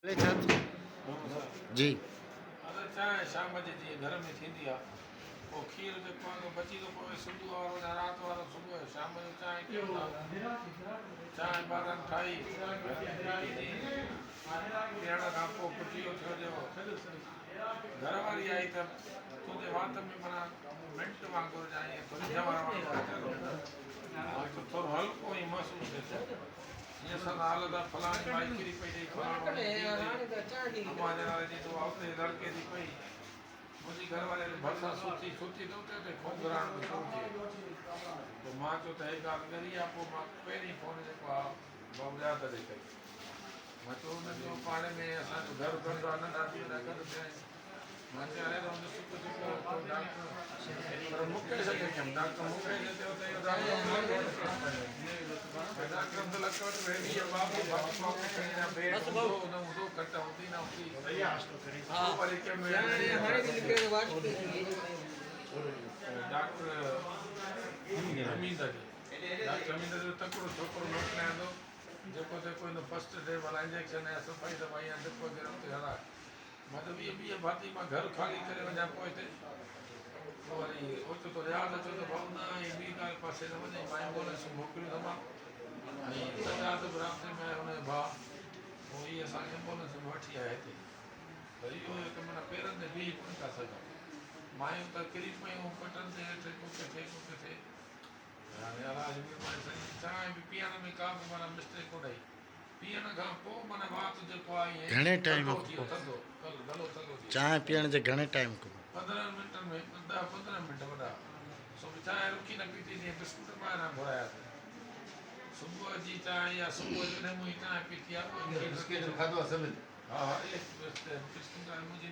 जी अगरि चांहि शाम जी जीअं घर में थींदी आहे पोइ खीर जेको आहे बची थो पवे सुबुह वारो या राति वारो सुबुह जो शाम जो चांहि कयूं था चांहि ॿारनि ठाही पीअण खां पोइ कुटियो थियो घर वारी आई त तुंहिंजे वात में माना मिंट वांगुरु या ईअं थोरी जवण थोरो हल्को ई महसूसु थिए थो हीअं सां हाल त फलाणी भाई किरी पई ॾेई लड़के थी पई मुंहिंजी घरवारे भरिसां सुठी सुठी थो थिए खोंघराइण में शुरू थिए पोइ मां चयो त हे ॻाल्हि करी आहे पोइ मां पहिरीं फ़ोन जेको आहे बुनियाद ते कई मां चयो हुननि जो पाणे में असांजो घरु कंदो आहे नंढा थी वॾा गॾु थिया आहिनि मां चयो पर मूंखे सघे कयमि डॉक्टर मूंखे चयो त इहो डॉक्टर तकिड़ो छोकिरो मोकिलियां थो जेको हिन फस्ट डे वारा इंजेक्शन ऐं सफ़ाई दफ़ाई या ड्रिप वग़ैरह ते हलाए मां त ॿीं भाती मां घर ख़ाली करे वञा पोइ हिते वरी ओचितो तो यादि अचो त भाऊ न ॿी ॻाल्हि पासे न वञे मां एम्बुलेंस मोकिलियो त मां ऐं सजाद बि राब्ते में हुनजो भाउ पोइ इहे असां एम्बुलेंस में वठी आया हिते वरी इहो हिकु माना पेरनि ते बीह कोन था सघूं मायूं त किरी पियूं पटनि ते हेठि कुझु थिए हाणे चांहि बि पीअण में का बि माना मिस्टेक कोन आई पीअण खां पोइ माना वात जेको आहे घणे टाइम चांहि पीअण जे घणे टाइम खां 15 मिंटनि में 10-15 मिंट वॾा सुबुह चांहि रुकी न पीती जीअं बिस्कुट ॿाहिरां घुरायासीं सुबुह जी चांहि या सुबुह जो नेमू जी चांहि पीती आहे हा बिस्कुट मुंहिंजी